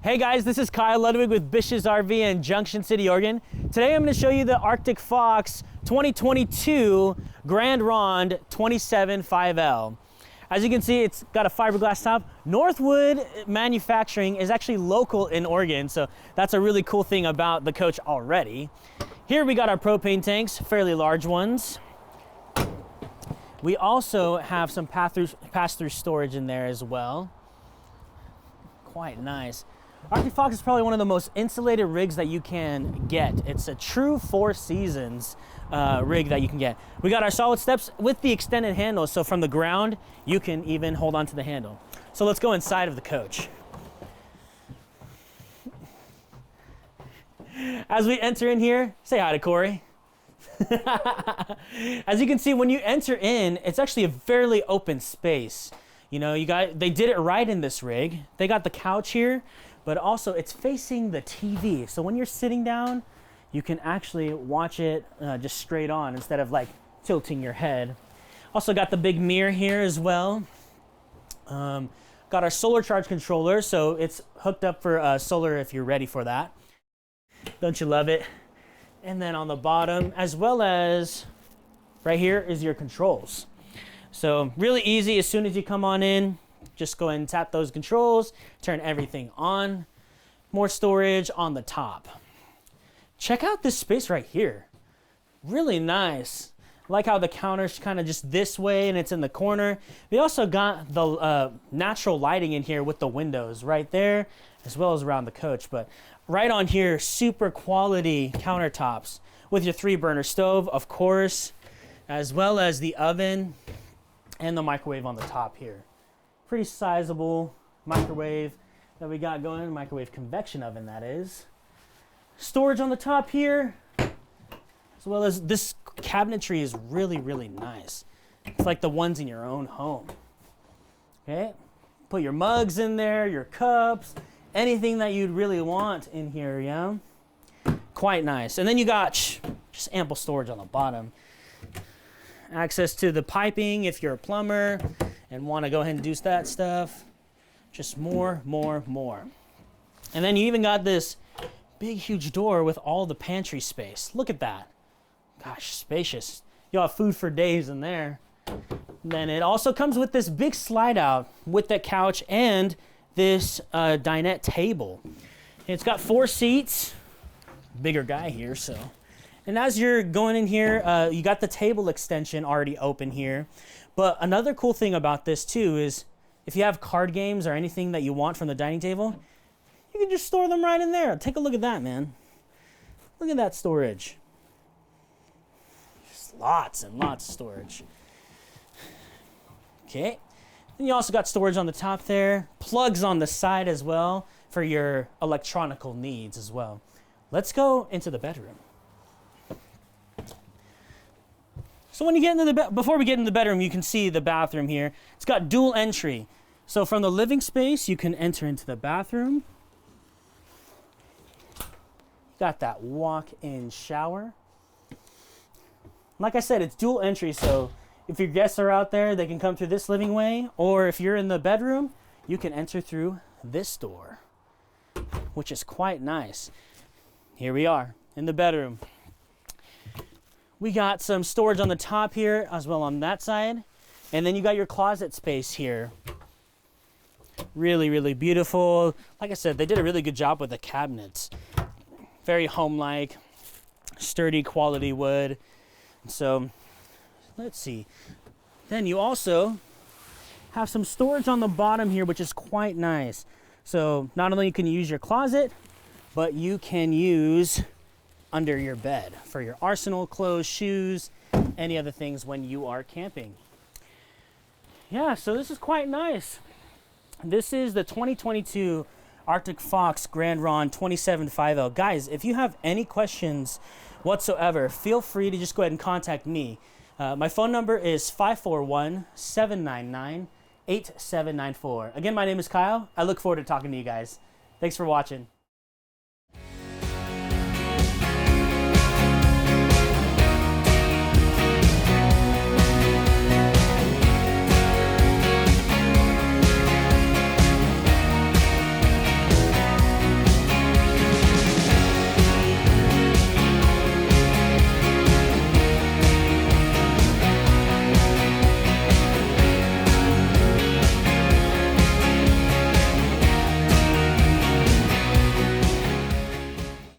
Hey guys, this is KyLudwig with BISH'S RV in Junction City, Oregon. Today I'm going to show you the Arctic Fox 2022 Grande Ronde 27.5L. As you can see, it's got a fiberglass top. Northwood manufacturing is actually local in Oregon, so that's a really cool thing about the coach already. Here we got our propane tanks, fairly large ones. We also have some pass-through storage in there as well. Quite nice. Arctic Fox is probably one of the most insulated rigs that you can get. It's a true 4 seasons rig that you can get. We got our solid steps with the extended handle, so from the ground, you can even hold on to the handle. So let's go inside of the coach. As we enter in here, say hi to Corey. As you can see, when you enter in, it's actually a fairly open space. You know, they did it right in this rig. They got the couch here, but also it's facing the TV. So when you're sitting down, you can actually watch it just straight on instead of like tilting your head. Also got the big mirror here as well. Got our solar charge controller, so it's hooked up for solar if you're ready for that. Don't you love it? And then on the bottom, as well as right here, is your controls. So really easy. As soon as you come on in, just go ahead and tap those controls, turn everything on. More storage on the top. Check out this space right here. Really nice. I like how the counter's kind of just this way and it's in the corner. We also got the natural lighting in here with the windows right there, as well as around the coach. But right on here, super quality countertops with your 3-burner stove, of course, as well as the oven and the microwave on the top here. Pretty sizable microwave that we got going, microwave convection oven that is. Storage on the top here, as well as this cabinetry is really, really nice. It's like the ones in your own home. Okay, put your mugs in there, your cups, anything that you'd really want in here, yeah? Quite nice. And then you got just ample storage on the bottom. Access to the piping if you're a plumber and want to go ahead and do that stuff. Just more. And then you even got this big, huge door with all the pantry space. Look at that. Gosh, spacious. You'll have food for days in there. And then it also comes with this big slide out with the couch and this dinette table. It's got 4 seats. Bigger guy here, so. And as you're going in here, you got the table extension already open here. But another cool thing about this too is if you have card games or anything that you want from the dining table, you can just store them right in there. Take a look at that, man. Look at that storage. Just lots and lots of storage. Okay. Then you also got storage on the top there. Plugs on the side as well for your electronical needs as well. Let's go into the bedroom. So when you get into before we get into the bedroom, you can see the bathroom here. It's got dual entry. So from the living space, you can enter into the bathroom. Got that walk-in shower. Like I said, it's dual entry, so if your guests are out there, they can come through this living way, or if you're in the bedroom, you can enter through this door, which is quite nice. Here we are in the bedroom. We got some storage on the top here as well on that side. And then you got your closet space here. Really, really beautiful. Like I said, they did a really good job with the cabinets. Very home-like, sturdy quality wood. So let's see. Then you also have some storage on the bottom here, which is quite nice. So not only can you use your closet, but you can use under your bed for your arsenal, clothes, shoes, any other things when you are camping. Yeah, so this is quite nice. This is the 2022 Arctic Fox Grande Ronde 27.5L. Guys, if you have any questions whatsoever, feel free to just go ahead and contact me. My phone number is 541-799-8794. Again, my name is Kyle. I look forward to talking to you guys. Thanks for watching.